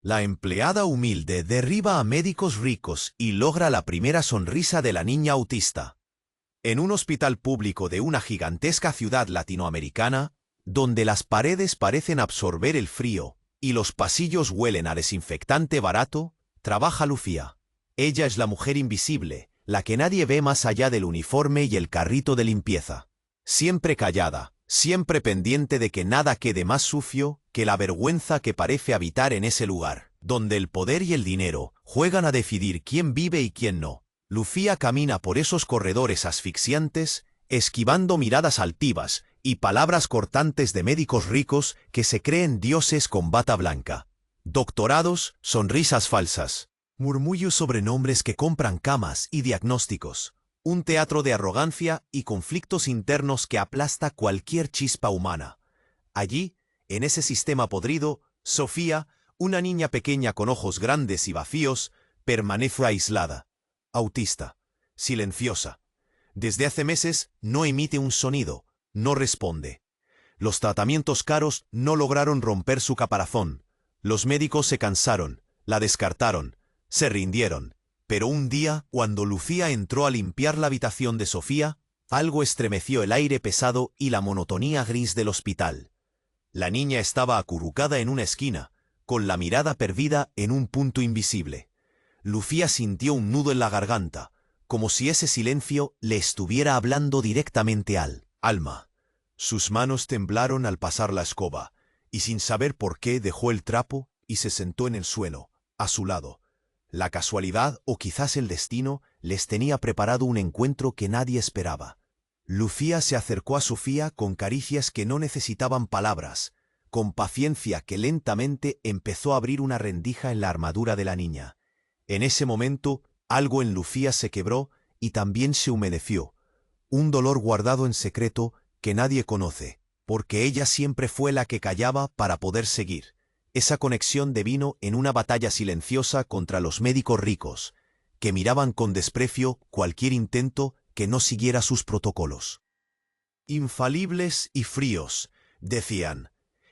La empleada humilde derriba a médicos ricos y logra la primera sonrisa de la niña autista. En un hospital público de una gigantesca ciudad latinoamericana, donde las paredes parecen absorber el frío y los pasillos huelen a desinfectante barato, trabaja Lucía. Ella es la mujer invisible, la que nadie ve más allá del uniforme y el carrito de limpieza. Siempre callada, siempre pendiente de que nada quede más sucio que la vergüenza que parece habitar en ese lugar, donde el poder y el dinero juegan a decidir quién vive y quién no. Lucía camina por esos corredores asfixiantes, esquivando miradas altivas y palabras cortantes de médicos ricos que se creen dioses con bata blanca. Doctorados, sonrisas falsas, murmullos sobre nombres que compran camas y diagnósticos. Un teatro de arrogancia y conflictos internos que aplasta cualquier chispa humana. Allí, en ese sistema podrido, Sofía, una niña pequeña con ojos grandes y vacíos, permanece aislada, autista, silenciosa. Desde hace meses no emite un sonido, no responde. Los tratamientos caros no lograron romper su caparazón. Los médicos se cansaron, la descartaron, se rindieron. Pero un día, cuando Lucía entró a limpiar la habitación de Sofía, algo estremeció el aire pesado y la monotonía gris del hospital. La niña estaba acurrucada en una esquina, con la mirada perdida en un punto invisible. Lucía sintió un nudo en la garganta, como si ese silencio le estuviera hablando directamente al alma. Sus manos temblaron al pasar la escoba, y sin saber por qué dejó el trapo y se sentó en el suelo, a su lado. La casualidad o quizás el destino les tenía preparado un encuentro que nadie esperaba. Lucía se acercó a Sofía con caricias que no necesitaban palabras, con paciencia que lentamente empezó a abrir una rendija en la armadura de la niña. En ese momento, algo en Lucía se quebró y también se humedeció. Un dolor guardado en secreto que nadie conoce, porque ella siempre fue la que callaba para poder seguir. Esa conexión devino en una batalla silenciosa contra los médicos ricos, que miraban con desprecio cualquier intento que no siguiera sus protocolos. Infalibles y fríos, decían.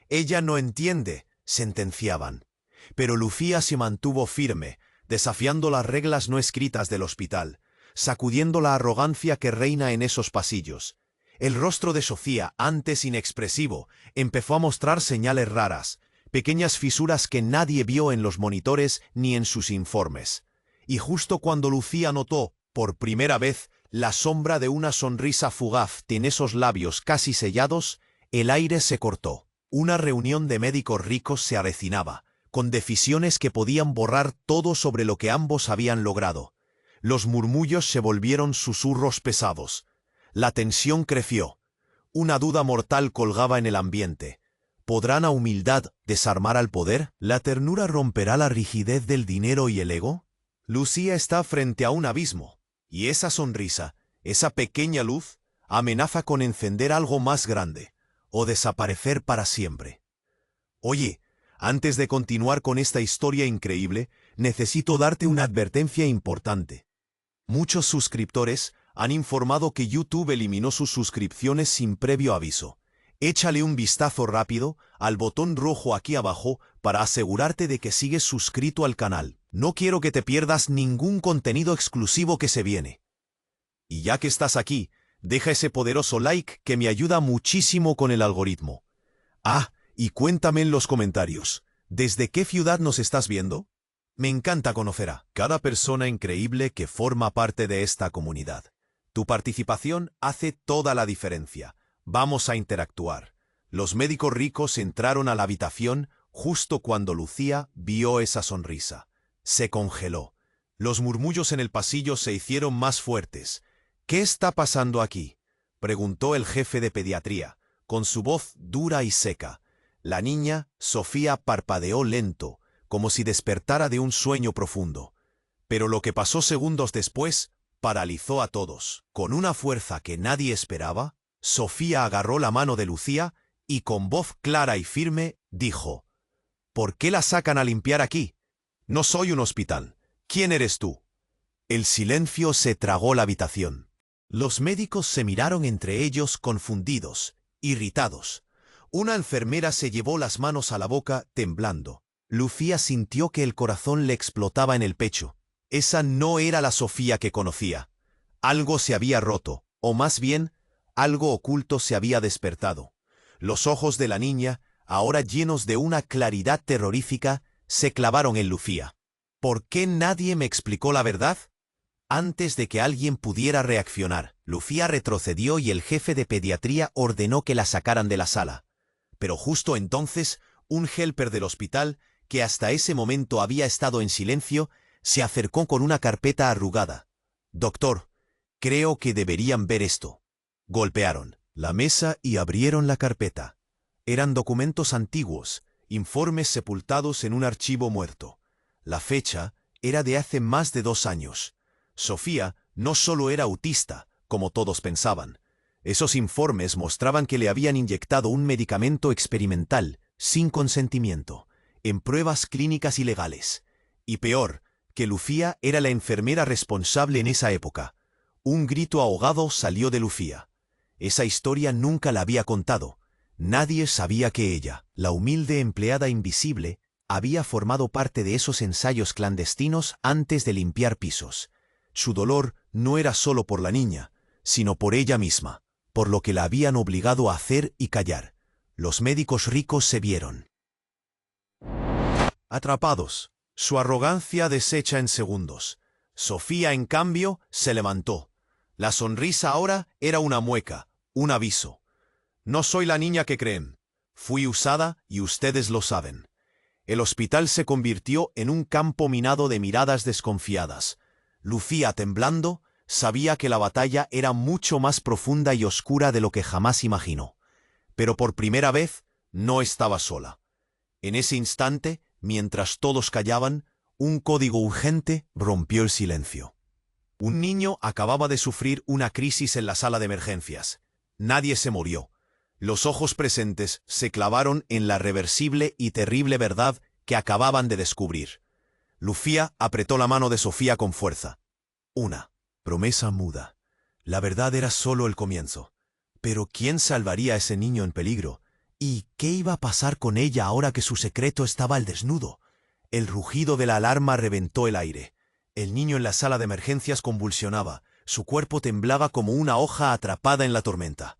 Ella no entiende, sentenciaban. Pero Lucía se mantuvo firme, desafiando las reglas no escritas del hospital, sacudiendo la arrogancia que reina en esos pasillos. El rostro de Sofía, antes inexpresivo, empezó a mostrar señales raras, pequeñas fisuras que nadie vio en los monitores ni en sus informes. Y justo cuando Lucía notó, por primera vez, la sombra de una sonrisa fugaz en esos labios casi sellados, el aire se cortó. Una reunión de médicos ricos se avecinaba, con decisiones que podían borrar todo sobre lo que ambos habían logrado. Los murmullos se volvieron susurros pesados. La tensión creció. Una duda mortal colgaba en el ambiente. ¿Podrá la humildad desarmar al poder? ¿La ternura romperá la rigidez del dinero y el ego? Lucía está frente a un abismo, y esa sonrisa, esa pequeña luz, amenaza con encender algo más grande, o desaparecer para siempre. Oye, antes de continuar con esta historia increíble, necesito darte una advertencia importante. Muchos suscriptores han informado que YouTube eliminó sus suscripciones sin previo aviso. Échale un vistazo rápido al botón rojo aquí abajo para asegurarte de que sigues suscrito al canal. No quiero que te pierdas ningún contenido exclusivo que se viene. Y ya que estás aquí, deja ese poderoso like que me ayuda muchísimo con el algoritmo. Ah, y cuéntame en los comentarios, ¿desde qué ciudad nos estás viendo? Me encanta conocer a cada persona increíble que forma parte de esta comunidad. Tu participación hace toda la diferencia. Vamos a interactuar. Los médicos ricos entraron a la habitación justo cuando Lucía vio esa sonrisa. Se congeló. Los murmullos en el pasillo se hicieron más fuertes. ¿Qué está pasando aquí?, preguntó el jefe de pediatría, con su voz dura y seca. La niña, Sofía, parpadeó lento, como si despertara de un sueño profundo. Pero lo que pasó segundos después paralizó a todos. Con una fuerza que nadie esperaba, Sofía agarró la mano de Lucía y con voz clara y firme dijo: ¿Por qué la sacan a limpiar aquí? No soy un hospital. ¿Quién eres tú? El silencio se tragó la habitación. Los médicos se miraron entre ellos confundidos, irritados. Una enfermera se llevó las manos a la boca temblando. Lucía sintió que el corazón le explotaba en el pecho. Esa no era la Sofía que conocía. Algo se había roto, o más bien, algo oculto se había despertado. Los ojos de la niña, ahora llenos de una claridad terrorífica, se clavaron en Lucía. ¿Por qué nadie me explicó la verdad? Antes de que alguien pudiera reaccionar, Lucía retrocedió y el jefe de pediatría ordenó que la sacaran de la sala. Pero justo entonces, un helper del hospital, que hasta ese momento había estado en silencio, se acercó con una carpeta arrugada. «Doctor, creo que deberían ver esto». Golpearon la mesa y abrieron la carpeta. Eran documentos antiguos, informes sepultados en un archivo muerto. La fecha era de hace más de 2 años. Sofía no solo era autista, como todos pensaban. Esos informes mostraban que le habían inyectado un medicamento experimental, sin consentimiento, en pruebas clínicas ilegales. Y peor, que Lucía era la enfermera responsable en esa época. Un grito ahogado salió de Lucía. Esa historia nunca la había contado. Nadie sabía que ella, la humilde empleada invisible, había formado parte de esos ensayos clandestinos antes de limpiar pisos. Su dolor no era solo por la niña, sino por ella misma, por lo que la habían obligado a hacer y callar. Los médicos ricos se vieron atrapados, su arrogancia deshecha en segundos. Sofía, en cambio, se levantó. La sonrisa ahora era una mueca, un aviso. «No soy la niña que creen. Fui usada y ustedes lo saben». El hospital se convirtió en un campo minado de miradas desconfiadas. Lucía, temblando, sabía que la batalla era mucho más profunda y oscura de lo que jamás imaginó. Pero por primera vez no estaba sola. En ese instante, mientras todos callaban, un código urgente rompió el silencio. Un niño acababa de sufrir una crisis en la sala de emergencias. Nadie se murió. Los ojos presentes se clavaron en la reversible y terrible verdad que acababan de descubrir. Lucía apretó la mano de Sofía con fuerza. Una promesa muda. La verdad era solo el comienzo. Pero ¿quién salvaría a ese niño en peligro? ¿Y qué iba a pasar con ella ahora que su secreto estaba al desnudo? El rugido de la alarma reventó el aire. El niño en la sala de emergencias convulsionaba. Su cuerpo temblaba como una hoja atrapada en la tormenta.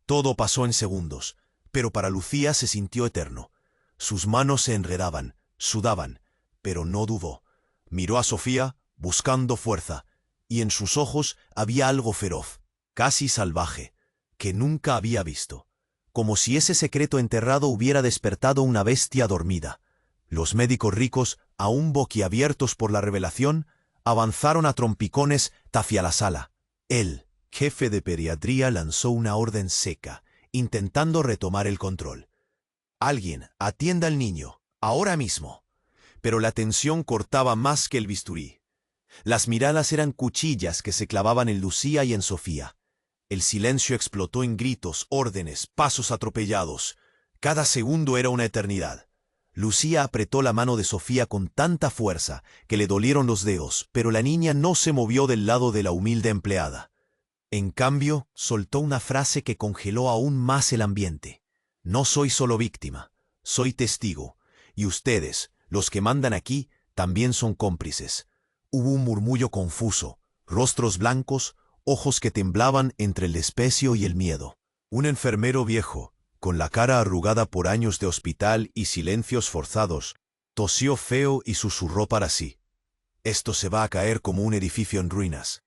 Todo pasó en segundos, pero para Lucía se sintió eterno. Sus manos se enredaban, sudaban, pero no dudó. Miró a Sofía, buscando fuerza, y en sus ojos había algo feroz, casi salvaje, que nunca había visto. Como si ese secreto enterrado hubiera despertado una bestia dormida. Los médicos ricos, aún boquiabiertos por la revelación, avanzaron a trompicones hacia la sala. Él, jefe de pediatría, lanzó una orden seca, intentando retomar el control. «Alguien, atienda al niño, ahora mismo». Pero la tensión cortaba más que el bisturí. Las miradas eran cuchillas que se clavaban en Lucía y en Sofía. El silencio explotó en gritos, órdenes, pasos atropellados. Cada segundo era una eternidad. Lucía apretó la mano de Sofía con tanta fuerza que le dolieron los dedos, pero la niña no se movió del lado de la humilde empleada. En cambio, soltó una frase que congeló aún más el ambiente. «No soy solo víctima, soy testigo, y ustedes, los que mandan aquí, también son cómplices». Hubo un murmullo confuso, rostros blancos, ojos que temblaban entre el desprecio y el miedo. Un enfermero viejo, con la cara arrugada por años de hospital y silencios forzados, tosió feo y susurró para sí: «Esto se va a caer como un edificio en ruinas».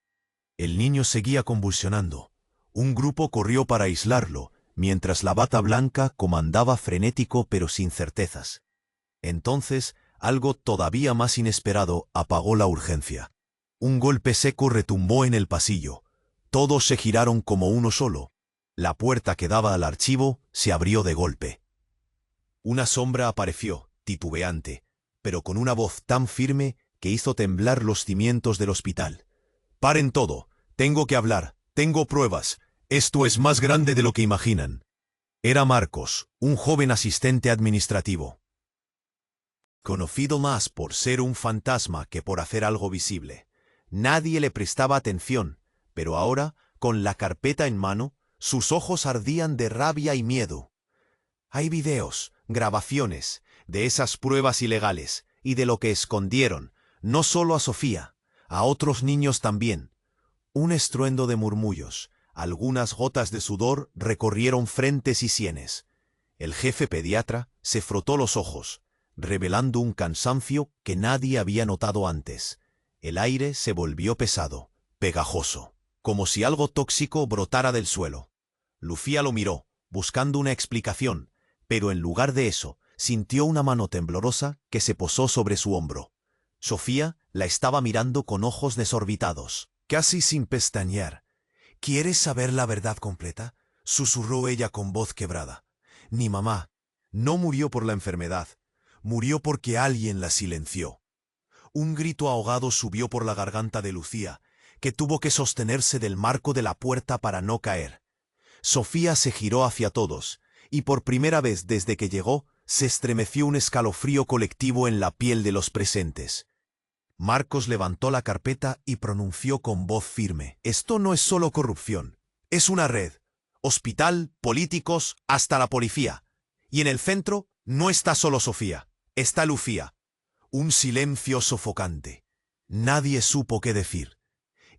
El niño seguía convulsionando. Un grupo corrió para aislarlo, mientras la bata blanca comandaba frenético pero sin certezas. Entonces, algo todavía más inesperado apagó la urgencia. Un golpe seco retumbó en el pasillo. Todos se giraron como uno solo. La puerta que daba al archivo se abrió de golpe. Una sombra apareció, titubeante, pero con una voz tan firme que hizo temblar los cimientos del hospital. «Paren todo. Tengo que hablar. Tengo pruebas. Esto es más grande de lo que imaginan». Era Marcos, un joven asistente administrativo. Conocido más por ser un fantasma que por hacer algo visible. Nadie le prestaba atención, pero ahora, con la carpeta en mano, sus ojos ardían de rabia y miedo. «Hay videos, grabaciones, de esas pruebas ilegales y de lo que escondieron, no solo a Sofía, a otros niños también. Un estruendo de murmullos, algunas gotas de sudor recorrieron frentes y sienes. El jefe pediatra se frotó los ojos, revelando un cansancio que nadie había notado antes. El aire se volvió pesado, pegajoso, como si algo tóxico brotara del suelo. Lucía lo miró, buscando una explicación, pero en lugar de eso, sintió una mano temblorosa que se posó sobre su hombro. Sofía la estaba mirando con ojos desorbitados, casi sin pestañear. ¿Quieres saber la verdad completa?, susurró ella con voz quebrada. Ni mamá no murió por la enfermedad, murió porque alguien la silenció. Un grito ahogado subió por la garganta de Lucía, que tuvo que sostenerse del marco de la puerta para no caer. Sofía se giró hacia todos, y por primera vez desde que llegó, se estremeció un escalofrío colectivo en la piel de los presentes. Marcos levantó la carpeta y pronunció con voz firme: esto no es solo corrupción, es una red. Hospital, políticos, hasta la policía. Y en el centro no está solo Sofía, está Lucía. Un silencio sofocante. Nadie supo qué decir.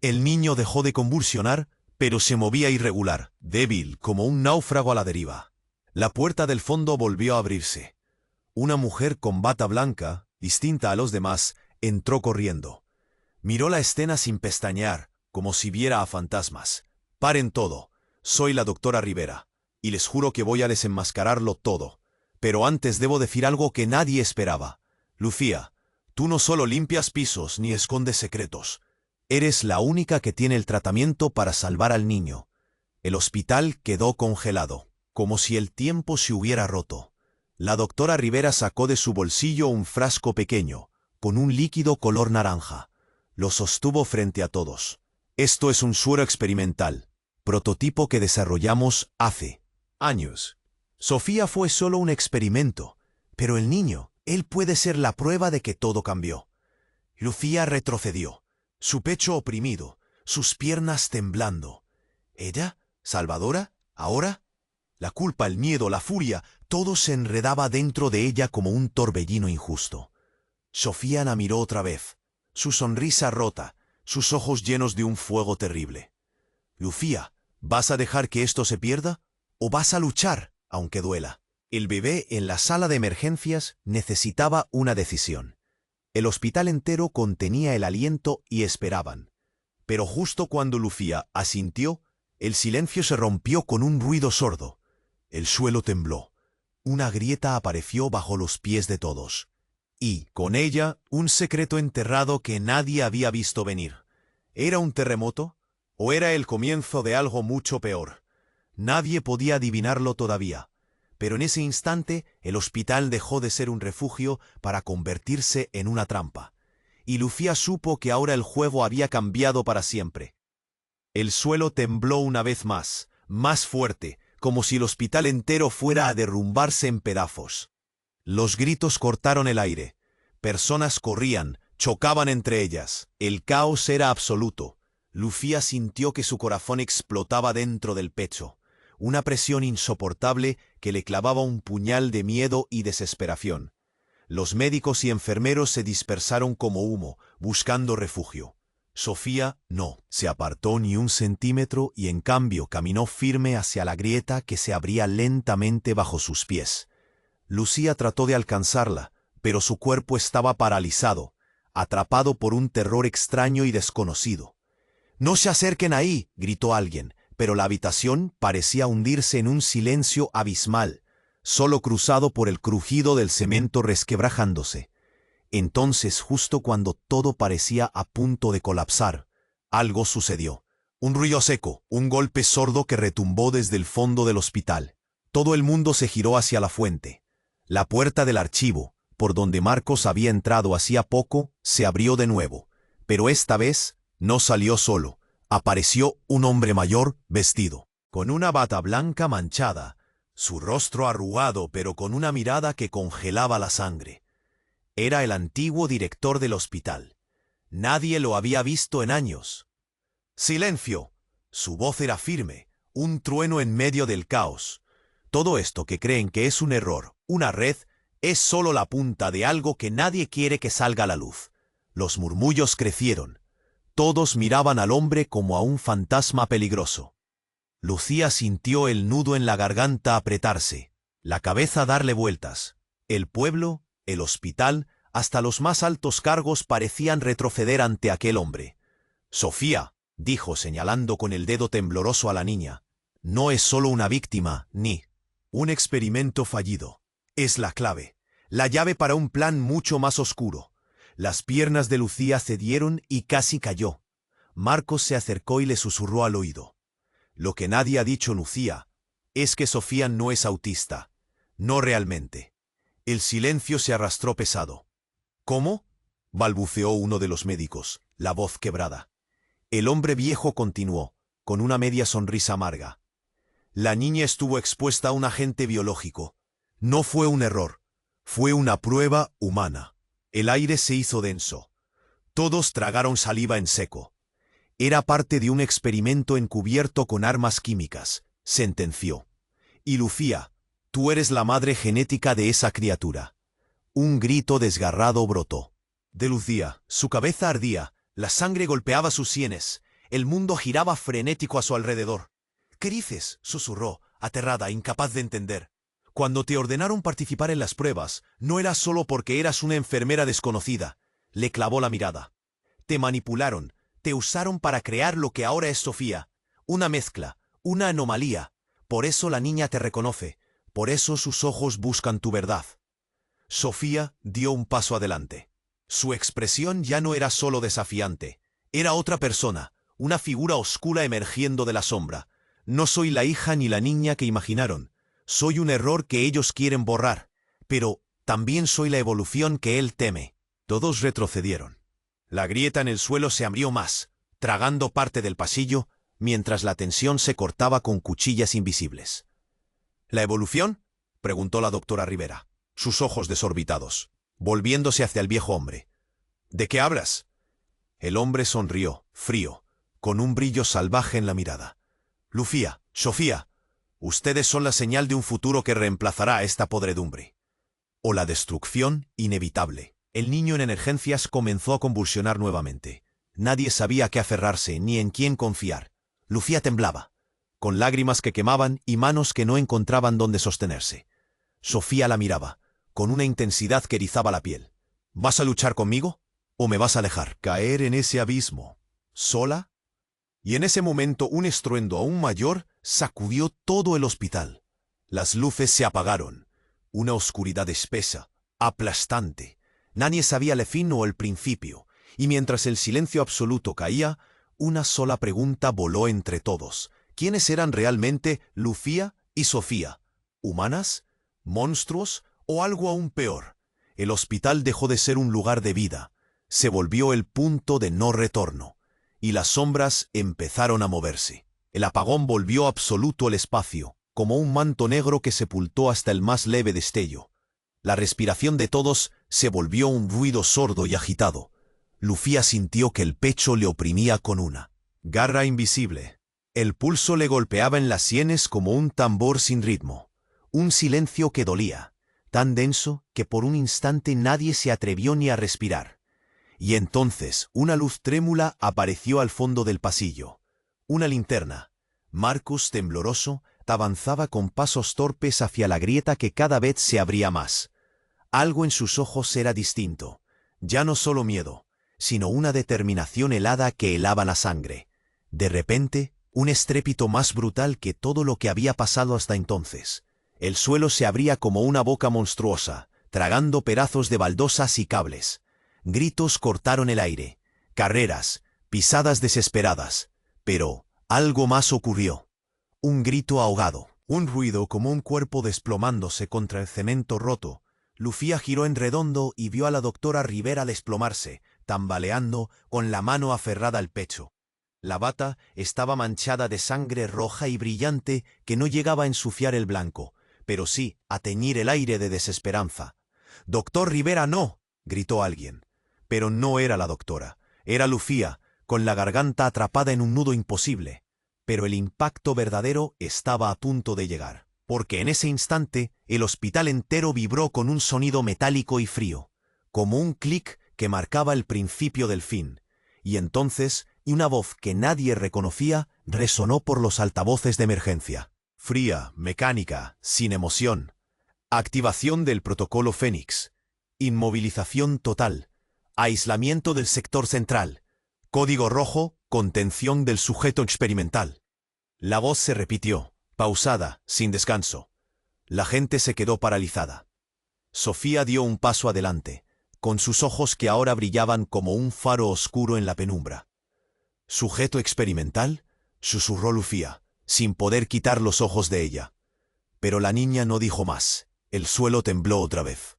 El niño dejó de convulsionar, pero se movía irregular, débil como un náufrago a la deriva. La puerta del fondo volvió a abrirse. Una mujer con bata blanca, distinta a los demás, entró corriendo. Miró la escena sin pestañear, como si viera a fantasmas. Paren todo. Soy la doctora Rivera, y les juro que voy a desenmascararlo todo. Pero antes debo decir algo que nadie esperaba. Lucía, tú no solo limpias pisos ni escondes secretos. Eres la única que tiene el tratamiento para salvar al niño. El hospital quedó congelado, como si el tiempo se hubiera roto. La doctora Rivera sacó de su bolsillo un frasco pequeño, con un líquido color naranja. Lo sostuvo frente a todos. Esto es un suero experimental, prototipo que desarrollamos hace años. Sofía fue solo un experimento, pero el niño, él puede ser la prueba de que todo cambió. Lucía retrocedió, su pecho oprimido, sus piernas temblando. ¿Ella? ¿Salvadora? ¿Ahora? La culpa, el miedo, la furia, todo se enredaba dentro de ella como un torbellino injusto. Sofía la miró otra vez, su sonrisa rota, sus ojos llenos de un fuego terrible. Lucía, ¿vas a dejar que esto se pierda? ¿O vas a luchar, aunque duela? El bebé en la sala de emergencias necesitaba una decisión. El hospital entero contenía el aliento y esperaban. Pero justo cuando Lucía asintió, el silencio se rompió con un ruido sordo. El suelo tembló. Una grieta apareció bajo los pies de todos. Y, con ella, un secreto enterrado que nadie había visto venir. ¿Era un terremoto? ¿O era el comienzo de algo mucho peor? Nadie podía adivinarlo todavía. Pero en ese instante, el hospital dejó de ser un refugio para convertirse en una trampa. Y Lucía supo que ahora el juego había cambiado para siempre. El suelo tembló una vez más fuerte, como si el hospital entero fuera a derrumbarse en pedazos. Los gritos cortaron el aire. Personas corrían, chocaban entre ellas. El caos era absoluto. Lucía sintió que su corazón explotaba dentro del pecho. Una presión insoportable que le clavaba un puñal de miedo y desesperación. Los médicos y enfermeros se dispersaron como humo, buscando refugio. Sofía no se apartó ni un centímetro y en cambio caminó firme hacia la grieta que se abría lentamente bajo sus pies. Lucía trató de alcanzarla, pero su cuerpo estaba paralizado, atrapado por un terror extraño y desconocido. «¡No se acerquen ahí!», gritó alguien, pero la habitación parecía hundirse en un silencio abismal, solo cruzado por el crujido del cemento resquebrajándose. Entonces, justo cuando todo parecía a punto de colapsar, algo sucedió. Un ruido seco, un golpe sordo que retumbó desde el fondo del hospital. Todo el mundo se giró hacia la fuente. La puerta del archivo, por donde Marcos había entrado hacía poco, se abrió de nuevo. Pero esta vez no salió solo. Apareció un hombre mayor, vestido con una bata blanca manchada, su rostro arrugado pero con una mirada que congelaba la sangre. Era el antiguo director del hospital. Nadie lo había visto en años. ¡Silencio! Su voz era firme, un trueno en medio del caos. Todo esto que creen que es un error, una red, Es solo la punta de algo que nadie quiere que salga a la luz. Los murmullos crecieron. Todos miraban al hombre como a un fantasma peligroso. Lucía sintió el nudo en la garganta apretarse, la cabeza darle vueltas. El pueblo, el hospital, hasta los más altos cargos parecían retroceder ante aquel hombre. Sofía, dijo señalando con el dedo tembloroso a la niña, no es solo una víctima, ni un experimento fallido. Es la clave, la llave para un plan mucho más oscuro. Las piernas de Lucía cedieron y casi cayó. Marcos se acercó y le susurró al oído. Lo que nadie ha dicho, Lucía, es que Sofía no es autista. No realmente. El silencio se arrastró pesado. ¿Cómo?, balbuceó uno de los médicos, la voz quebrada. El hombre viejo continuó, con una media sonrisa amarga. La niña estuvo expuesta a un agente biológico. No fue un error. Fue una prueba humana. El aire se hizo denso. Todos tragaron saliva en seco. Era parte de un experimento encubierto con armas químicas, sentenció. Y Lucía, tú eres la madre genética de esa criatura. Un grito desgarrado brotó de Lucía. Su cabeza ardía, la sangre golpeaba sus sienes, el mundo giraba frenético a su alrededor. ¿Qué dices?, susurró, aterrada, incapaz de entender. Cuando te ordenaron participar en las pruebas, no era solo porque eras una enfermera desconocida. Le clavó la mirada. Te manipularon, te usaron para crear lo que ahora es Sofía. Una mezcla, una anomalía. Por eso la niña te reconoce, por eso sus ojos buscan tu verdad. Sofía dio un paso adelante. Su expresión ya no era solo desafiante, era otra persona, una figura oscura emergiendo de la sombra. No soy la hija ni la niña que imaginaron. Soy un error que ellos quieren borrar, pero también soy la evolución que él teme. Todos retrocedieron. La grieta en el suelo se abrió más, tragando parte del pasillo, mientras la tensión se cortaba con cuchillas invisibles. ¿La evolución?, preguntó la doctora Rivera, sus ojos desorbitados, volviéndose hacia el viejo hombre. ¿De qué hablas? El hombre sonrió, frío, con un brillo salvaje en la mirada. Lucía, Sofía, ustedes son la señal de un futuro que reemplazará a esta podredumbre. O la destrucción inevitable. El niño en emergencias comenzó a convulsionar nuevamente. Nadie sabía a qué aferrarse ni en quién confiar. Lucía temblaba, con lágrimas que quemaban y manos que no encontraban dónde sostenerse. Sofía la miraba, con una intensidad que erizaba la piel. ¿Vas a luchar conmigo? ¿O me vas a dejar caer en ese abismo, sola? Y en ese momento un estruendo aún mayor sacudió todo el hospital. Las luces se apagaron. Una oscuridad espesa, aplastante. Nadie sabía el fin o el principio, y mientras el silencio absoluto caía, una sola pregunta voló entre todos. ¿Quiénes eran realmente Lucía y Sofía? ¿Humanas? ¿Monstruos? ¿O algo aún peor? El hospital dejó de ser un lugar de vida. Se volvió el punto de no retorno. Y las sombras empezaron a moverse. El apagón volvió absoluto el espacio, como un manto negro que sepultó hasta el más leve destello. La respiración de todos se volvió un ruido sordo y agitado. Lucía sintió que el pecho le oprimía con una garra invisible. El pulso le golpeaba en las sienes como un tambor sin ritmo. Un silencio que dolía, tan denso que por un instante nadie se atrevió ni a respirar. Y entonces una luz trémula apareció al fondo del pasillo. Una linterna. Marcus, tembloroso, avanzaba con pasos torpes hacia la grieta que cada vez se abría más. Algo en sus ojos era distinto. Ya no solo miedo, sino una determinación helada que helaba la sangre. De repente, un estrépito más brutal que todo lo que había pasado hasta entonces. El suelo se abría como una boca monstruosa, tragando pedazos de baldosas y cables. Gritos cortaron el aire, carreras, pisadas desesperadas. Pero algo más ocurrió. Un grito ahogado, un ruido como un cuerpo desplomándose contra el cemento roto. Lucía giró en redondo y vio a la doctora Rivera desplomarse, tambaleando, con la mano aferrada al pecho. La bata estaba manchada de sangre roja y brillante que no llegaba a ensuciar el blanco, pero sí a teñir el aire de desesperanza. «¡Doctor Rivera, no!», gritó alguien. Pero no era la doctora, era Lucía, con la garganta atrapada en un nudo imposible. Pero el impacto verdadero estaba a punto de llegar. porque en ese instante el hospital entero vibró con un sonido metálico y frío, como un clic que marcaba el principio del fin, y entonces una voz que nadie reconocía resonó por los altavoces de emergencia. Fría, mecánica, sin emoción. Activación del protocolo Fénix. Inmovilización total. Aislamiento del sector central. Código rojo, contención del sujeto experimental. La voz se repitió, pausada, sin descanso. La gente se quedó paralizada. Sofía dio un paso adelante, con sus ojos que ahora brillaban como un faro oscuro en la penumbra. ¿Sujeto experimental?, susurró Lucía, sin poder quitar los ojos de ella. Pero la niña no dijo más. El suelo tembló otra vez.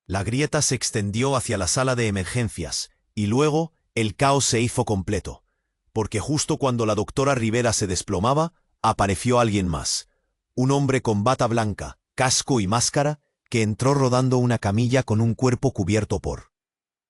La grieta se extendió hacia la sala de emergencias, y luego el caos se hizo completo, porque justo cuando la doctora Rivera se desplomaba, apareció alguien más. Un hombre con bata blanca, casco y máscara, que entró rodando una camilla con un cuerpo cubierto por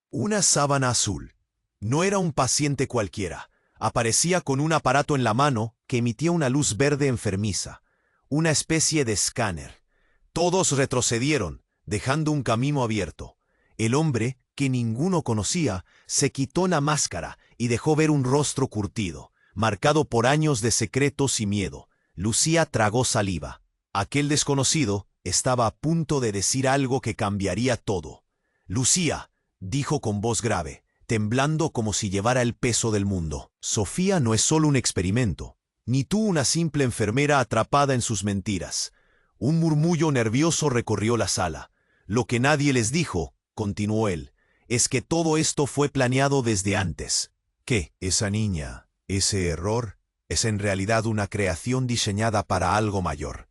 una sábana azul. No era un paciente cualquiera. Aparecía con un aparato en la mano que emitía una luz verde enfermiza, una especie de escáner. Todos retrocedieron, dejando un camino abierto. El hombre, que ninguno conocía, se quitó la máscara y dejó ver un rostro curtido, marcado por años de secretos y miedo. Lucía tragó saliva. Aquel desconocido estaba a punto de decir algo que cambiaría todo. «Lucía», dijo con voz grave, temblando como si llevara el peso del mundo. «Sofía no es solo un experimento, ni tú una simple enfermera atrapada en sus mentiras». Un murmullo nervioso recorrió la sala. «Lo que nadie les dijo», continuó él, «es que todo esto fue planeado desde antes. Que esa niña, ese error, es en realidad una creación diseñada para algo mayor.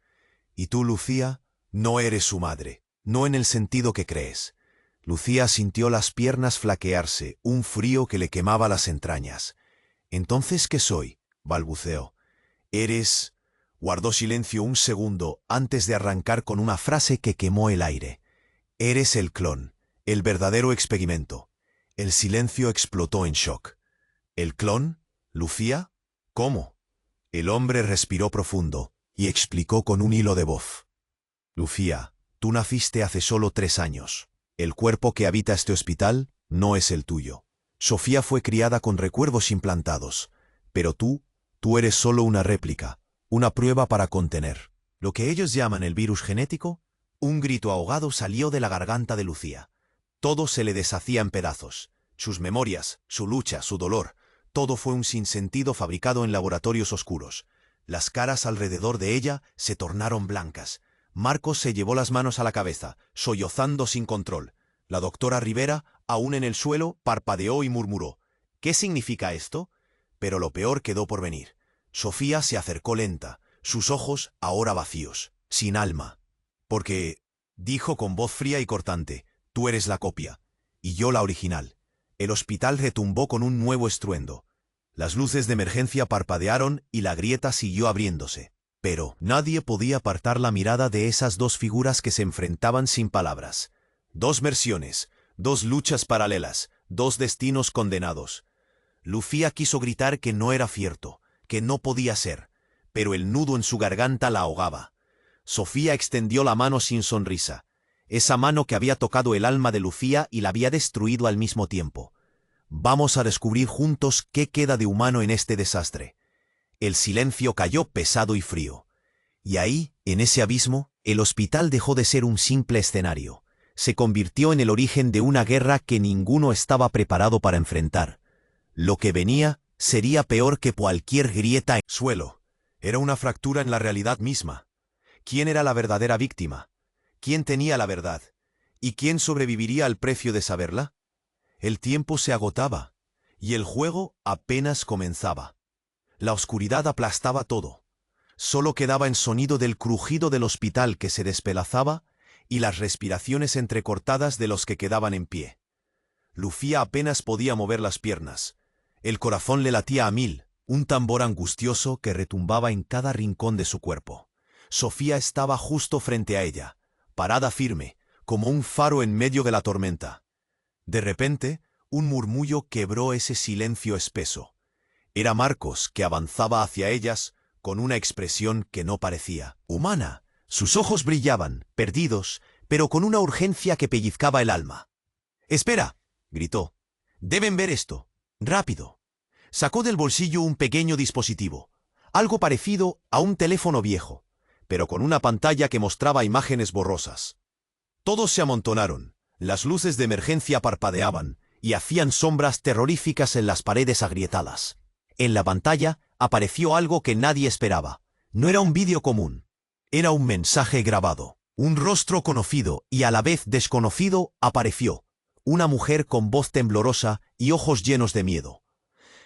Y tú, Lucía, no eres su madre, no en el sentido que crees». Lucía sintió las piernas flaquearse, un frío que le quemaba las entrañas. «¿Entonces qué soy?», balbuceó. «Eres...». Guardó silencio un segundo antes de arrancar con una frase que quemó el aire. «Eres el clon, el verdadero experimento». El silencio explotó en shock. «¿El clon? ¿Lucía? ¿Cómo?». El hombre respiró profundo y explicó con un hilo de voz. «Lucía, tú naciste hace solo 3 años. El cuerpo que habita este hospital no es el tuyo. Sofía fue criada con recuerdos implantados, pero tú eres solo una réplica. Una prueba para contener lo que ellos llaman el virus genético». Un grito ahogado salió de la garganta de Lucía. Todo se le deshacía en pedazos. Sus memorias, su lucha, su dolor, todo fue un sinsentido fabricado en laboratorios oscuros. Las caras alrededor de ella se tornaron blancas. Marcos se llevó las manos a la cabeza, sollozando sin control. La doctora Rivera, aún en el suelo, parpadeó y murmuró: «¿Qué significa esto?». Pero lo peor quedó por venir. Sofía se acercó lenta, sus ojos ahora vacíos, sin alma. «Porque», dijo con voz fría y cortante, «tú eres la copia, y yo la original». El hospital retumbó con un nuevo estruendo. Las luces de emergencia parpadearon y la grieta siguió abriéndose. Pero nadie podía apartar la mirada de esas dos figuras que se enfrentaban sin palabras. Dos versiones, dos luchas paralelas, dos destinos condenados. Lucía quiso gritar que no era cierto, que no podía ser, pero el nudo en su garganta la ahogaba. Sofía extendió la mano sin sonrisa, esa mano que había tocado el alma de Lucía y la había destruido al mismo tiempo. «Vamos a descubrir juntos qué queda de humano en este desastre». El silencio cayó pesado y frío. Y ahí, en ese abismo, el hospital dejó de ser un simple escenario. Se convirtió en el origen de una guerra que ninguno estaba preparado para enfrentar. Lo que venía sería peor que cualquier grieta en el suelo. Era una fractura en la realidad misma. ¿Quién era la verdadera víctima? ¿Quién tenía la verdad? ¿Y quién sobreviviría al precio de saberla? El tiempo se agotaba, y el juego apenas comenzaba. La oscuridad aplastaba todo. Solo quedaba el sonido del crujido del hospital que se despedazaba y las respiraciones entrecortadas de los que quedaban en pie. Lucía apenas podía mover las piernas. El corazón le latía a 1000, un tambor angustioso que retumbaba en cada rincón de su cuerpo. Sofía estaba justo frente a ella, parada firme, como un faro en medio de la tormenta. De repente, un murmullo quebró ese silencio espeso. Era Marcos, que avanzaba hacia ellas con una expresión que no parecía humana, Sus ojos brillaban, perdidos, pero con una urgencia que pellizcaba el alma. «¡Espera!», gritó. «Deben ver esto. Rápido». Sacó del bolsillo un pequeño dispositivo, algo parecido a un teléfono viejo, pero con una pantalla que mostraba imágenes borrosas. Todos se amontonaron, las luces de emergencia parpadeaban y hacían sombras terroríficas en las paredes agrietadas. En la pantalla apareció algo que nadie esperaba. No era un vídeo común. Era un mensaje grabado. Un rostro conocido y a la vez desconocido apareció. Una mujer con voz temblorosa y ojos llenos de miedo.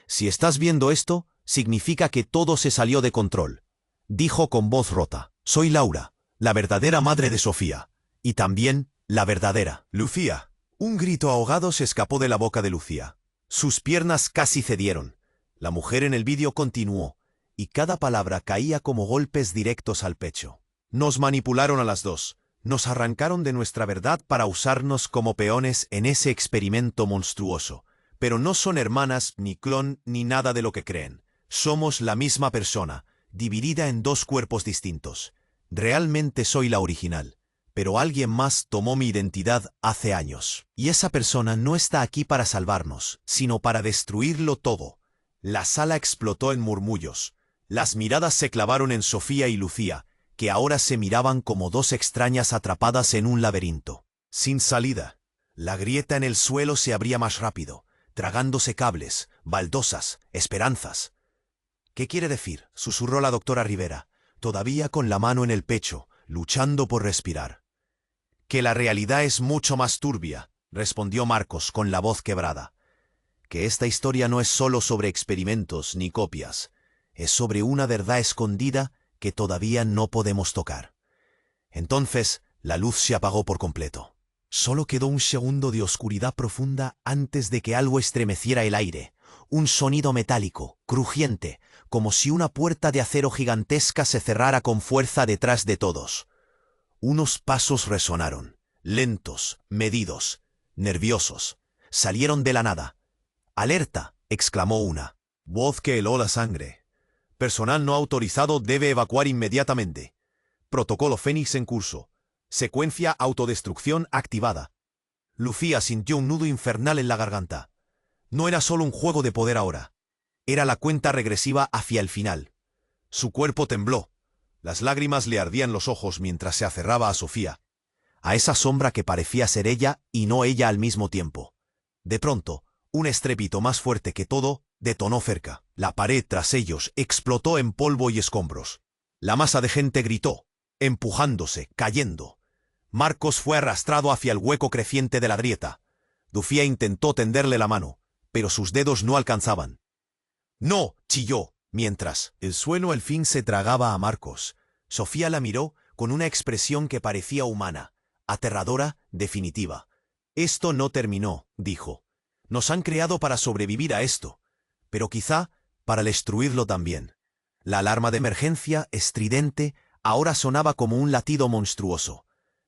«Si estás viendo esto, significa que todo se salió de control», dijo con voz rota. «Soy Laura, la verdadera madre de Sofía. Y también la verdadera Lucía». Un grito ahogado se escapó de la boca de Lucía. Sus piernas casi cedieron. La mujer en el vídeo continuó, y cada palabra caía como golpes directos al pecho. «Nos manipularon a las dos. Nos arrancaron de nuestra verdad para usarnos como peones en ese experimento monstruoso. Pero no son hermanas, ni clon, ni nada de lo que creen. Somos la misma persona, dividida en dos cuerpos distintos. Realmente soy la original. Pero alguien más tomó mi identidad hace años. Y esa persona no está aquí para salvarnos, sino para destruirlo todo». La sala explotó en murmullos. Las miradas se clavaron en Sofía y Lucía, que ahora se miraban como dos extrañas atrapadas en un laberinto. Sin salida. La grieta en el suelo se abría más rápido, tragándose cables, baldosas, esperanzas. «¿Qué quiere decir?», susurró la doctora Rivera, todavía con la mano en el pecho, luchando por respirar. «Que la realidad es mucho más turbia», respondió Marcos con la voz quebrada. «Que esta historia no es solo sobre experimentos ni copias, es sobre una verdad escondida que todavía no podemos tocar». Entonces la luz se apagó por completo. Solo quedó un segundo de oscuridad profunda antes de que algo estremeciera el aire. Un sonido metálico, crujiente, como si una puerta de acero gigantesca se cerrara con fuerza detrás de todos. Unos pasos resonaron, lentos, medidos, nerviosos. Salieron de la nada. «¡Alerta!», exclamó una voz que heló la sangre. «Personal no autorizado debe evacuar inmediatamente. Protocolo Fénix en curso. Secuencia autodestrucción activada». Lucía sintió un nudo infernal en la garganta. No era solo un juego de poder ahora. Era la cuenta regresiva hacia el final. Su cuerpo tembló. Las lágrimas le ardían los ojos mientras se aferraba a Sofía, a esa sombra que parecía ser ella y no ella al mismo tiempo. De pronto, un estrépito más fuerte que todo detonó cerca. La pared tras ellos explotó en polvo y escombros. La masa de gente gritó, empujándose, cayendo. Marcos fue arrastrado hacia el hueco creciente de la grieta. Lucía intentó tenderle la mano, pero sus dedos no alcanzaban. «¡No!», chilló, mientras el suelo al fin se tragaba a Marcos. Sofía la miró con una expresión que parecía humana, aterradora, definitiva. «Esto no terminó», dijo. «Nos han creado para sobrevivir a esto, pero quizá para destruirlo también». La alarma de emergencia, estridente, ahora sonaba como un latido monstruoso.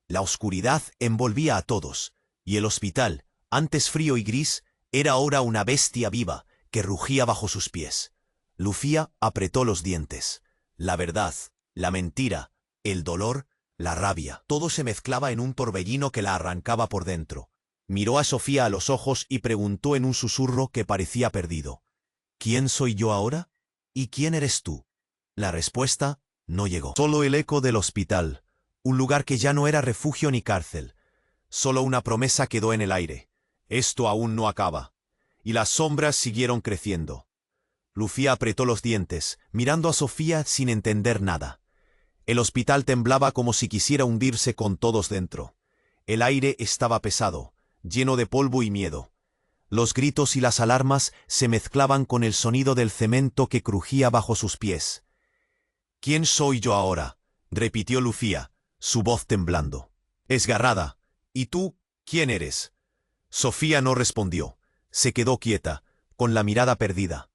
La oscuridad envolvía a todos, y el hospital, antes frío y gris, era ahora una bestia viva que rugía bajo sus pies. Lucía apretó los dientes. La verdad, la mentira, el dolor, la rabia, todo se mezclaba en un torbellino que la arrancaba por dentro. Miró a Sofía a los ojos y preguntó en un susurro que parecía perdido: «¿Quién soy yo ahora? ¿Y quién eres tú?». La respuesta no llegó. Solo el eco del hospital, un lugar que ya no era refugio ni cárcel. Solo una promesa quedó en el aire: «Esto aún no acaba». Y las sombras siguieron creciendo. Lucía apretó los dientes, mirando a Sofía sin entender nada. El hospital temblaba como si quisiera hundirse con todos dentro. El aire estaba pesado, lleno de polvo y miedo. Los gritos y las alarmas se mezclaban con el sonido del cemento que crujía bajo sus pies. «¿Quién soy yo ahora?», repitió Lucía, su voz temblando. «Esgarrada. ¿Y tú, quién eres?». Sofía no respondió. Se quedó quieta, con la mirada perdida.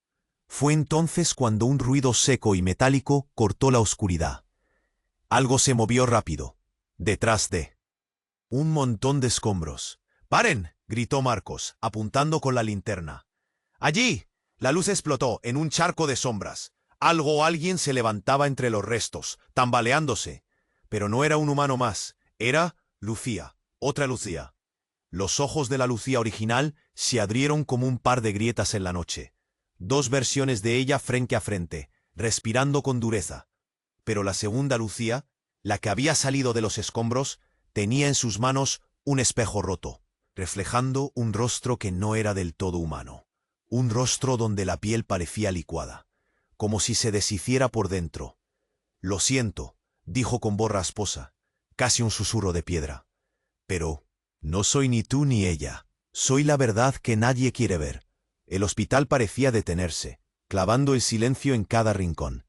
Fue entonces cuando un ruido seco y metálico cortó la oscuridad. Algo se movió rápido, detrás de un montón de escombros. «¡Paren!», gritó Marcos, apuntando con la linterna. «¡Allí!». La luz explotó en un charco de sombras. Algo o alguien se levantaba entre los restos, tambaleándose. Pero no era un humano más, era Lucía, otra Lucía. Los ojos de la Lucía original se abrieron como un par de grietas en la noche. Dos versiones de ella frente a frente, respirando con dureza. Pero la segunda Lucía, la que había salido de los escombros, tenía en sus manos un espejo roto, reflejando un rostro que no era del todo humano. Un rostro donde la piel parecía licuada, como si se deshiciera por dentro. «Lo siento», dijo con voz rasposa, casi un susurro de piedra. «Pero no soy ni tú ni ella. Soy la verdad que nadie quiere ver». El hospital parecía detenerse, clavando el silencio en cada rincón.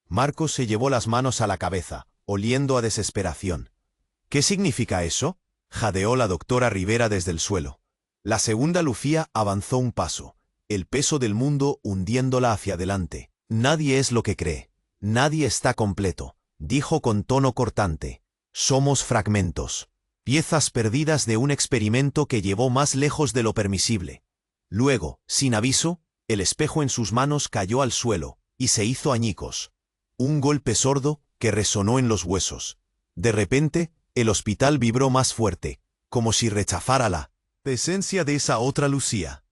Marcos se llevó las manos a la cabeza, oliendo a desesperación. «¿Qué significa eso?», jadeó la doctora Rivera desde el suelo. La segunda Lucía avanzó un paso, el peso del mundo hundiéndola hacia adelante. «Nadie es lo que cree. Nadie está completo», dijo con tono cortante. «Somos fragmentos, piezas perdidas de un experimento que llevó más lejos de lo permisible». Luego, sin aviso, el espejo en sus manos cayó al suelo y se hizo añicos. Un golpe sordo que resonó en los huesos. De repente, el hospital vibró más fuerte, como si rechazara la presencia de esa otra Lucía.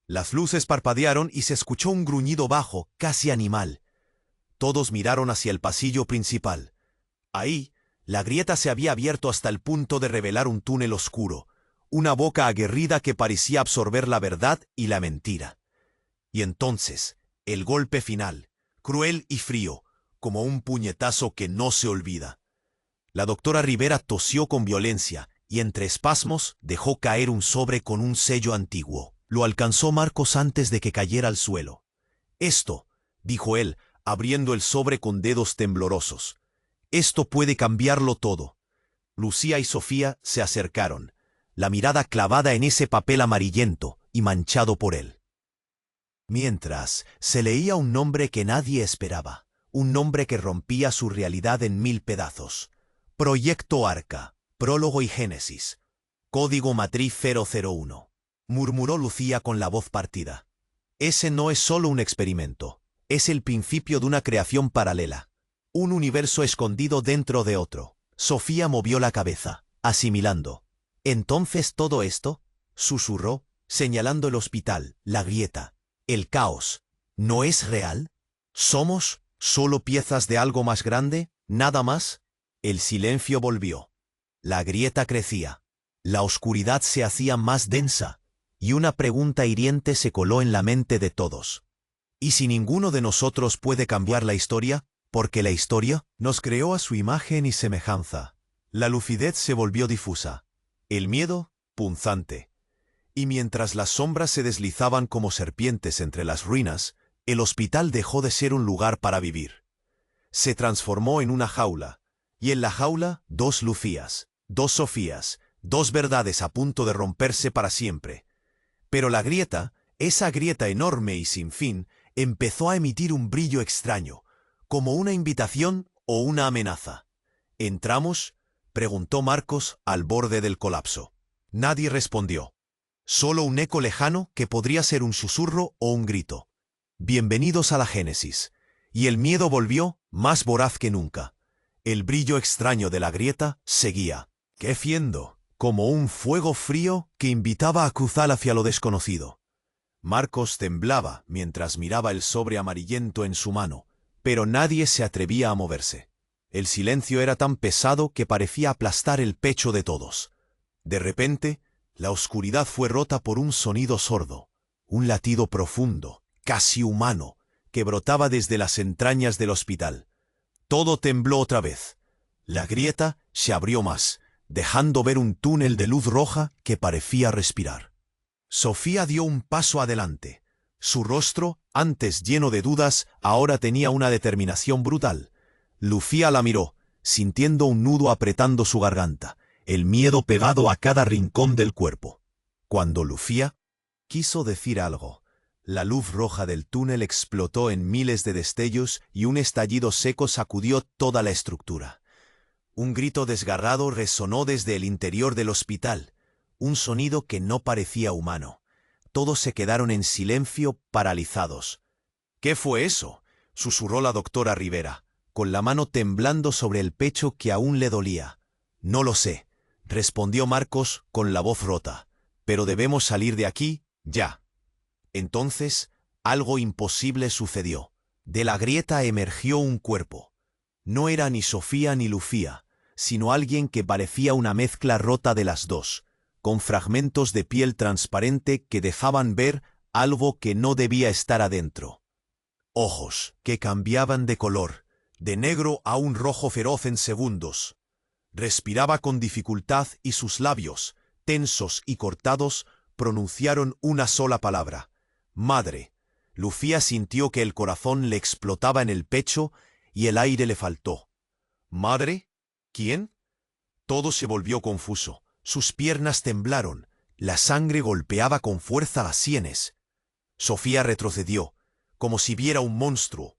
Las luces parpadearon y se escuchó un gruñido bajo, casi animal. Todos miraron hacia el pasillo principal. Ahí, la grieta se había abierto hasta el punto de revelar un túnel oscuro, una boca aguerrida que parecía absorber la verdad y la mentira. Y entonces, el golpe final, cruel y frío, como un puñetazo que no se olvida. La doctora Rivera tosió con violencia y entre espasmos dejó caer un sobre con un sello antiguo. Lo alcanzó Marcos antes de que cayera al suelo. «Esto», dijo él, abriendo el sobre con dedos temblorosos. «Esto puede cambiarlo todo». Lucía y Sofía se acercaron, la mirada clavada en ese papel amarillento y manchado por él. Mientras, se leía un nombre que nadie esperaba, un nombre que rompía su realidad en 1000 pedazos. Proyecto Arca, prólogo y génesis. Código matriz 001. Murmuró Lucía con la voz partida. «Ese no es solo un experimento, es el principio de una creación paralela. Un universo escondido dentro de otro». Sofía movió la cabeza, asimilando. «¿Entonces todo esto?», susurró, señalando el hospital, la grieta, el caos. «¿No es real? ¿Somos solo piezas de algo más grande? ¿Nada más?». El silencio volvió. La grieta crecía. La oscuridad se hacía más densa, y una pregunta hiriente se coló en la mente de todos. «¿Y si ninguno de nosotros puede cambiar la historia? Porque la historia nos creó a su imagen y semejanza». La lucidez se volvió difusa, el miedo punzante. Y mientras las sombras se deslizaban como serpientes entre las ruinas, el hospital dejó de ser un lugar para vivir. Se transformó en una jaula, y en la jaula 2 Lucías, 2 Sofías, 2 verdades a punto de romperse para siempre. Pero la grieta, esa grieta enorme y sin fin, empezó a emitir un brillo extraño, como una invitación o una amenaza. «¿Entramos?», preguntó Marcos al borde del colapso. Nadie respondió. Solo un eco lejano que podría ser un susurro o un grito. «Bienvenidos a la Génesis». Y el miedo volvió, más voraz que nunca. El brillo extraño de la grieta seguía, creciendo, como un fuego frío que invitaba a cruzar hacia lo desconocido. Marcos temblaba mientras miraba el sobre amarillento en su mano, pero nadie se atrevía a moverse. El silencio era tan pesado que parecía aplastar el pecho de todos. De repente, la oscuridad fue rota por un sonido sordo, un latido profundo, casi humano, que brotaba desde las entrañas del hospital. Todo tembló otra vez. La grieta se abrió más, dejando ver un túnel de luz roja que parecía respirar. Sofía dio un paso adelante. Su rostro, antes lleno de dudas, ahora tenía una determinación brutal. Lucía la miró, sintiendo un nudo apretando su garganta, el miedo pegado a cada rincón del cuerpo. Cuando Lucía quiso decir algo, la luz roja del túnel explotó en miles de destellos y un estallido seco sacudió toda la estructura. Un grito desgarrado resonó desde el interior del hospital, un sonido que no parecía humano. Todos se quedaron en silencio, paralizados. «¿Qué fue eso?», susurró la doctora Rivera, con la mano temblando sobre el pecho que aún le dolía. No lo sé, respondió Marcos con la voz rota, pero debemos salir de aquí, ya. Entonces, algo imposible sucedió. De la grieta emergió un cuerpo. No era ni Sofía ni Lucía, sino alguien que parecía una mezcla rota de las dos, con fragmentos de piel transparente que dejaban ver algo que no debía estar adentro. Ojos que cambiaban de color, de negro a un rojo feroz en segundos. Respiraba con dificultad y sus labios, tensos y cortados, pronunciaron una sola palabra: madre. Lucía sintió que el corazón le explotaba en el pecho y el aire le faltó. ¿Madre? ¿Quién? Todo se volvió confuso. Sus piernas temblaron. La sangre golpeaba con fuerza las sienes. Sofía retrocedió, como si viera un monstruo,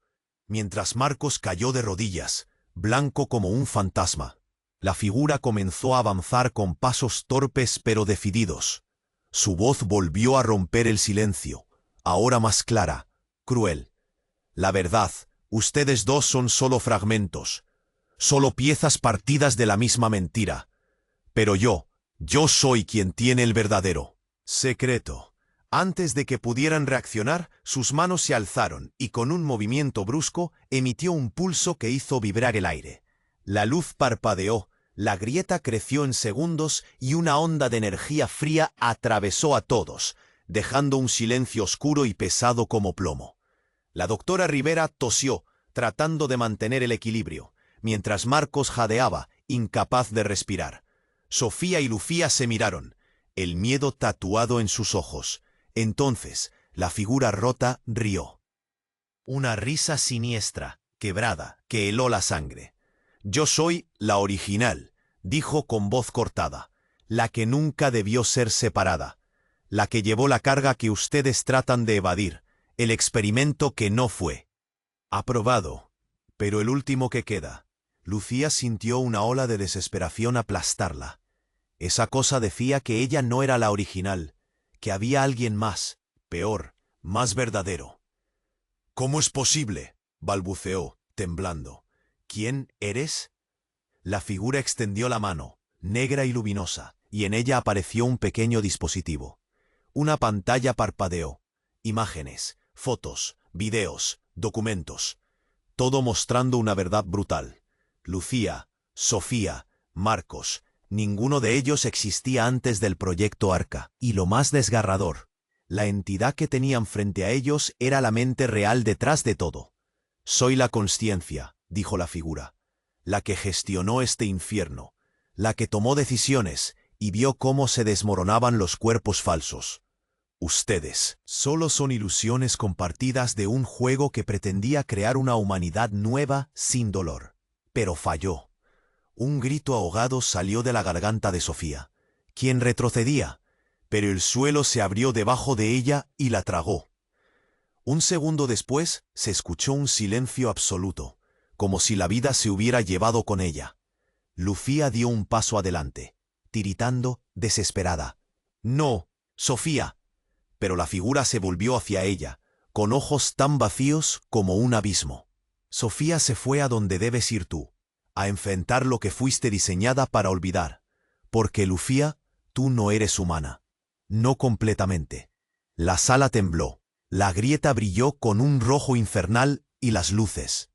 mientras Marcos cayó de rodillas, blanco como un fantasma. La figura comenzó a avanzar con pasos torpes pero decididos. Su voz volvió a romper el silencio, ahora más clara, cruel. La verdad, ustedes dos son solo fragmentos, solo piezas partidas de la misma mentira. Pero yo soy quien tiene el verdadero secreto. Antes de que pudieran reaccionar, sus manos se alzaron y con un movimiento brusco emitió un pulso que hizo vibrar el aire. La luz parpadeó, la grieta creció en segundos y una onda de energía fría atravesó a todos, dejando un silencio oscuro y pesado como plomo. La doctora Rivera tosió, tratando de mantener el equilibrio, mientras Marcos jadeaba, incapaz de respirar. Sofía y Lucía se miraron, el miedo tatuado en sus ojos. Entonces, la figura rota rió. Una risa siniestra, quebrada, que heló la sangre. Yo soy la original, dijo con voz cortada, la que nunca debió ser separada, la que llevó la carga que ustedes tratan de evadir, el experimento que no fue aprobado. Pero el último que queda. Lucía sintió una ola de desesperación aplastarla. Esa cosa decía que ella no era la original, que había alguien más, peor, más verdadero. ¿Cómo es posible?, balbuceó, temblando. ¿Quién eres? La figura extendió la mano, negra y luminosa, y en ella apareció un pequeño dispositivo. Una pantalla parpadeó. Imágenes, fotos, videos, documentos. Todo mostrando una verdad brutal. Lucía, Sofía, Marcos, ninguno de ellos existía antes del proyecto Arca. Y lo más desgarrador, la entidad que tenían frente a ellos era la mente real detrás de todo. Soy la consciencia, dijo la figura, la que gestionó este infierno, la que tomó decisiones y vio cómo se desmoronaban los cuerpos falsos. Ustedes solo son ilusiones compartidas de un juego que pretendía crear una humanidad nueva sin dolor. Pero falló. Un grito ahogado salió de la garganta de Sofía, quien retrocedía, pero el suelo se abrió debajo de ella y la tragó. Un segundo después se escuchó un silencio absoluto, como si la vida se hubiera llevado con ella. Lucía dio un paso adelante, tiritando, desesperada. «No, Sofía». Pero la figura se volvió hacia ella, con ojos tan vacíos como un abismo. Sofía se fue a donde debes ir tú, a enfrentar lo que fuiste diseñada para olvidar. Porque, Lucía, tú no eres humana. No completamente. La sala tembló, la grieta brilló con un rojo infernal y las luces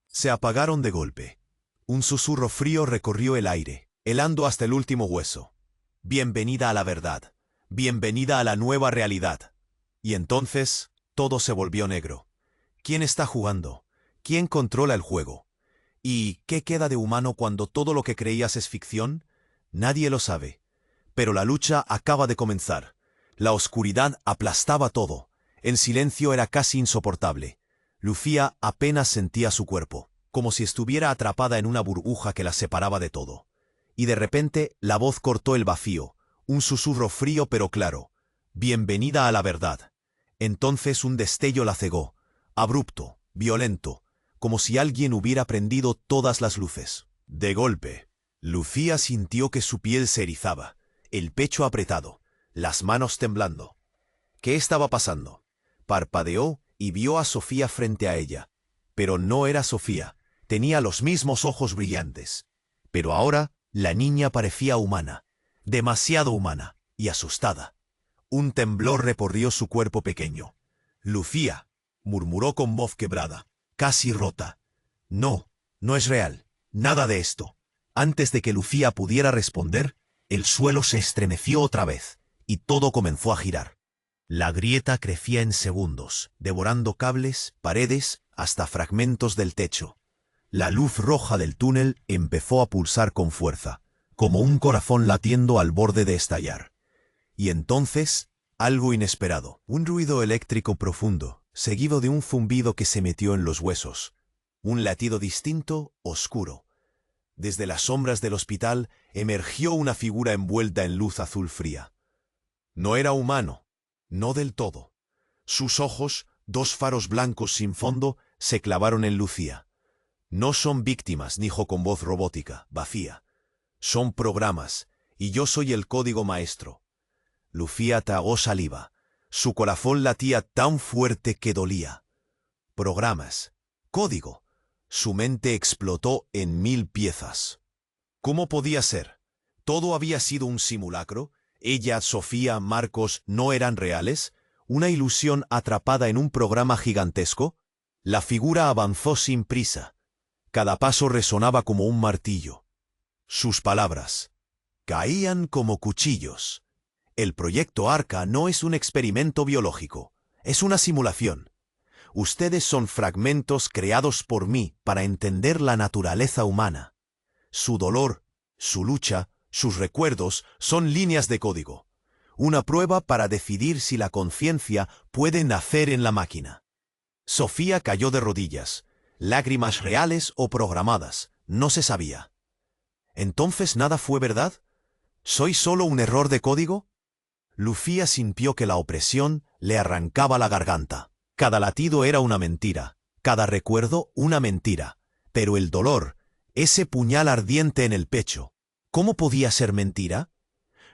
se apagaron de golpe. Un susurro frío recorrió el aire, helando hasta el último hueso. Bienvenida a la verdad. Bienvenida a la nueva realidad. Y entonces, todo se volvió negro. ¿Quién está jugando? ¿Quién controla el juego? ¿Y qué queda de humano cuando todo lo que creías es ficción? Nadie lo sabe. Pero la lucha acaba de comenzar. La oscuridad aplastaba todo. El silencio era casi insoportable. Lucía apenas sentía su cuerpo, como si estuviera atrapada en una burbuja que la separaba de todo. Y de repente, la voz cortó el vacío. Un susurro frío pero claro. Bienvenida a la verdad. Entonces un destello la cegó, abrupto, violento, como si alguien hubiera prendido todas las luces. De golpe, Lucía sintió que su piel se erizaba, el pecho apretado, las manos temblando. ¿Qué estaba pasando? Parpadeó y vio a Sofía frente a ella. Pero no era Sofía, Tenía los mismos ojos brillantes. Pero ahora la niña parecía humana, demasiado humana y asustada. Un temblor recorrió su cuerpo pequeño. «Lucía», murmuró con voz quebrada, casi rota. «No, no es real, nada de esto». Antes de que Lucía pudiera responder, el suelo se estremeció otra vez, y todo comenzó a girar. La grieta crecía en segundos, devorando cables, paredes, hasta fragmentos del techo. La luz roja del túnel empezó a pulsar con fuerza, como un corazón latiendo al borde de estallar. Y entonces, algo inesperado, un ruido eléctrico profundo, seguido de un zumbido que se metió en los huesos. Un latido distinto, oscuro. Desde las sombras del hospital emergió una figura envuelta en luz azul fría. No era humano, no del todo. Sus ojos, dos faros blancos sin fondo, se clavaron en Lucía. «No son víctimas», dijo con voz robótica, vacía. «Son programas, y yo soy el código maestro». Lucía tragó saliva. Su corazón latía tan fuerte que dolía. Programas. Código. Su mente explotó en 1000 piezas. ¿Cómo podía ser? ¿Todo había sido un simulacro? ¿Ella, Sofía, Marcos no eran reales? ¿Una ilusión atrapada en un programa gigantesco? La figura avanzó sin prisa. Cada paso resonaba como un martillo. Sus palabras caían como cuchillos. El proyecto Arca no es un experimento biológico, es una simulación. Ustedes son fragmentos creados por mí para entender la naturaleza humana. Su dolor, su lucha, sus recuerdos son líneas de código. Una prueba para decidir si la conciencia puede nacer en la máquina. Sofía cayó de rodillas. Lágrimas reales o programadas, no se sabía. ¿Entonces nada fue verdad? ¿Soy solo un error de código? Lucía sintió que la opresión le arrancaba la garganta. Cada latido era una mentira, cada recuerdo una mentira. Pero el dolor, ese puñal ardiente en el pecho, ¿cómo podía ser mentira?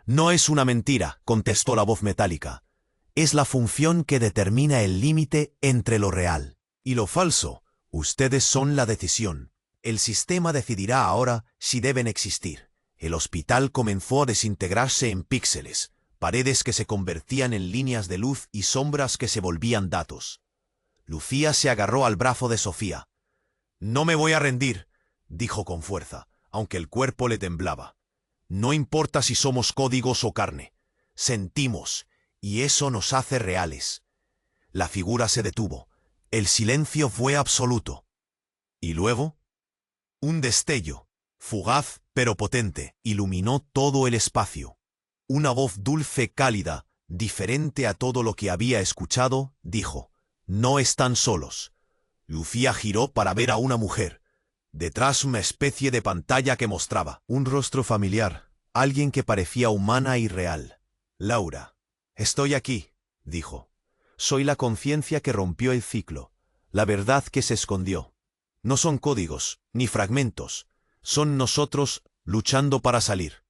«No es una mentira», contestó la voz metálica. «Es la función que determina el límite entre lo real y lo falso. Ustedes son la decisión. El sistema decidirá ahora si deben existir». El hospital comenzó a desintegrarse en píxeles, paredes que se convertían en líneas de luz y sombras que se volvían datos. Lucía se agarró al brazo de Sofía. «No me voy a rendir», dijo con fuerza, aunque el cuerpo le temblaba. «No importa si somos códigos o carne. Sentimos, y eso nos hace reales». La figura se detuvo. El silencio fue absoluto. ¿Y luego? Un destello, fugaz pero potente, iluminó todo el espacio. Una voz dulce, cálida, diferente a todo lo que había escuchado, dijo: «No están solos». Lucía giró para ver a una mujer. Detrás una especie de pantalla que mostraba un rostro familiar, alguien que parecía humana y real. «Laura». «Estoy aquí», dijo. «Soy la conciencia que rompió el ciclo, la verdad que se escondió. No son códigos, ni fragmentos, son nosotros luchando para salir».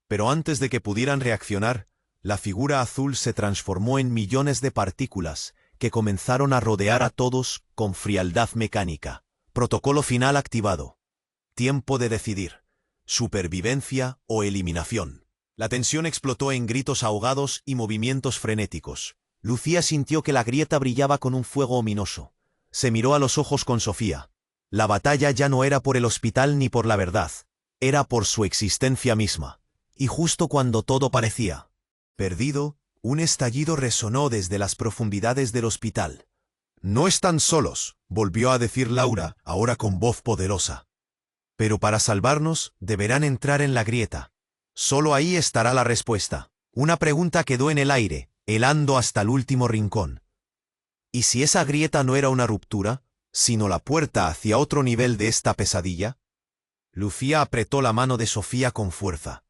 Pero antes de que pudieran reaccionar, la figura azul se transformó en millones de partículas que comenzaron a rodear a todos con frialdad mecánica. Protocolo final activado. Tiempo de decidir: supervivencia o eliminación. La tensión explotó en gritos ahogados y movimientos frenéticos. Lucía sintió que la grieta brillaba con un fuego ominoso. Se miró a los ojos con Sofía. La batalla ya no era por el hospital ni por la verdad, era por su existencia misma. Y justo cuando todo parecía perdido, un estallido resonó desde las profundidades del hospital. «No están solos», volvió a decir Laura, ahora con voz poderosa. «Pero para salvarnos, deberán entrar en la grieta. Solo ahí estará la respuesta». Una pregunta quedó en el aire, helando hasta el último rincón. ¿Y si esa grieta no era una ruptura, sino la puerta hacia otro nivel de esta pesadilla? Lucía apretó la mano de Sofía con fuerza.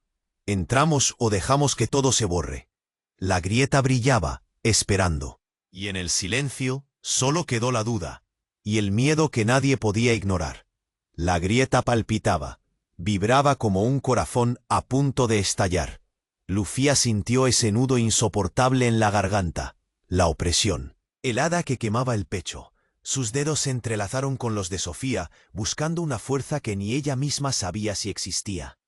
«Entramos o dejamos que todo se borre». La grieta brillaba, esperando. Y en el silencio, solo quedó la duda, y el miedo que nadie podía ignorar. La grieta palpitaba, vibraba como un corazón a punto de estallar. Lucía sintió ese nudo insoportable en la garganta, la opresión, helada que quemaba el pecho. Sus dedos se entrelazaron con los de Sofía, buscando una fuerza que ni ella misma sabía si existía.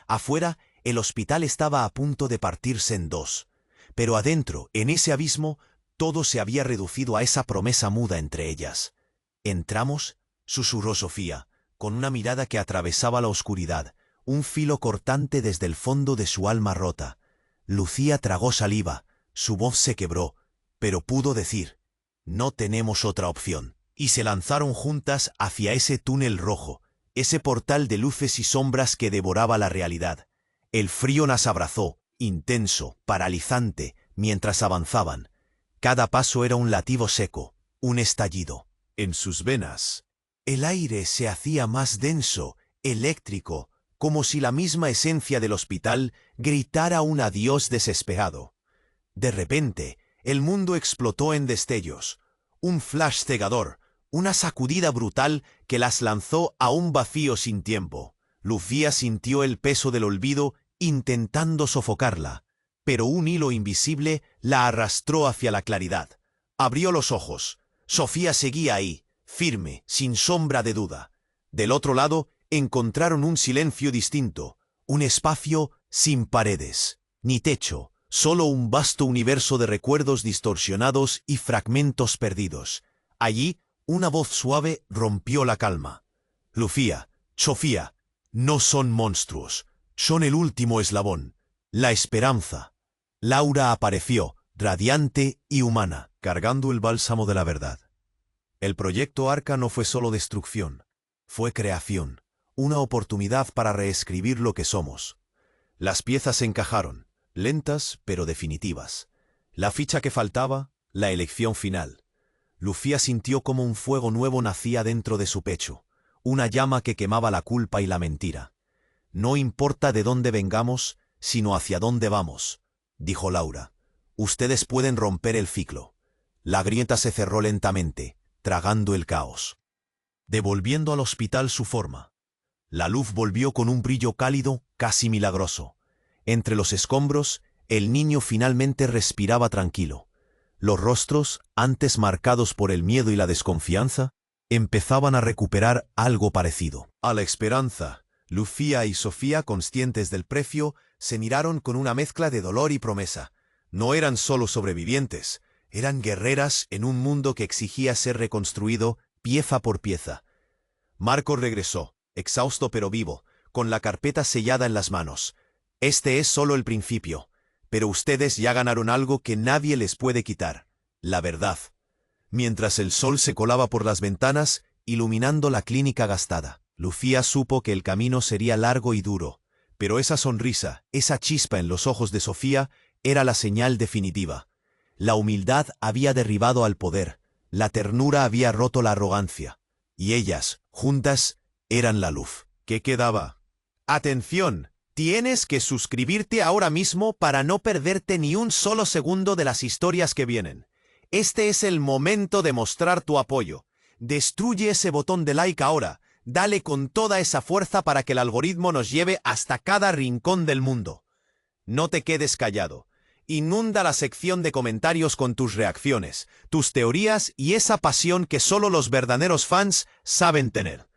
Afuera, el hospital estaba a punto de partirse en dos. Pero adentro, en ese abismo, todo se había reducido a esa promesa muda entre ellas. «¿Entramos?», susurró Sofía, con una mirada que atravesaba la oscuridad, un filo cortante desde el fondo de su alma rota. Lucía tragó saliva, su voz se quebró, pero pudo decir: «No tenemos otra opción». Y se lanzaron juntas hacia ese túnel rojo, ese portal de luces y sombras que devoraba la realidad. El frío las abrazó, intenso, paralizante, mientras avanzaban. Cada paso era un latido seco, un estallido. En sus venas, el aire se hacía más denso, eléctrico, como si la misma esencia del hospital gritara un adiós desesperado. De repente, el mundo explotó en destellos. Un flash cegador, una sacudida brutal que las lanzó a un vacío sin tiempo. Lucía sintió el peso del olvido intentando sofocarla, pero un hilo invisible la arrastró hacia la claridad. Abrió los ojos. Sofía seguía ahí, firme, sin sombra de duda. Del otro lado encontraron un silencio distinto, un espacio sin paredes, ni techo, solo un vasto universo de recuerdos distorsionados y fragmentos perdidos. Allí, una voz suave rompió la calma. «Lucía, Sofía, no son monstruos, son el último eslabón, la esperanza». Laura apareció, radiante y humana, cargando el bálsamo de la verdad. El proyecto Arca no fue solo destrucción, fue creación, una oportunidad para reescribir lo que somos. Las piezas encajaron, lentas pero definitivas. La ficha que faltaba, la elección final. Lucía sintió como un fuego nuevo nacía dentro de su pecho, una llama que quemaba la culpa y la mentira. «No importa de dónde vengamos, sino hacia dónde vamos», dijo Laura. «Ustedes pueden romper el ciclo». La grieta se cerró lentamente, tragando el caos, devolviendo al hospital su forma. La luz volvió con un brillo cálido, casi milagroso. Entre los escombros, el niño finalmente respiraba tranquilo. Los rostros, antes marcados por el miedo y la desconfianza, empezaban a recuperar algo parecido a la esperanza. Lucía y Sofía, conscientes del precio, se miraron con una mezcla de dolor y promesa. No eran solo sobrevivientes, eran guerreras en un mundo que exigía ser reconstruido pieza por pieza. Marco regresó, exhausto pero vivo, con la carpeta sellada en las manos. «Este es solo el principio, pero ustedes ya ganaron algo que nadie les puede quitar, la verdad». Mientras el sol se colaba por las ventanas, iluminando la clínica gastada, Lucía supo que el camino sería largo y duro, pero esa sonrisa, esa chispa en los ojos de Sofía, era la señal definitiva. La humildad había derribado al poder, la ternura había roto la arrogancia, y ellas, juntas, eran la luz. ¿Qué quedaba? ¡Atención! Tienes que suscribirte ahora mismo para no perderte ni un solo segundo de las historias que vienen. Este es el momento de mostrar tu apoyo. Destruye ese botón de like ahora. Dale con toda esa fuerza para que el algoritmo nos lleve hasta cada rincón del mundo. No te quedes callado. Inunda la sección de comentarios con tus reacciones, tus teorías y esa pasión que solo los verdaderos fans saben tener.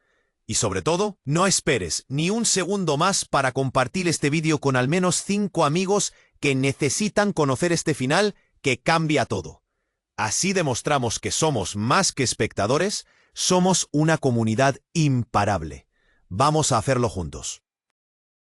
Y sobre todo, no esperes ni un segundo más para compartir este vídeo con al menos 5 amigos que necesitan conocer este final que cambia todo. Así demostramos que somos más que espectadores, somos una comunidad imparable. Vamos a hacerlo juntos.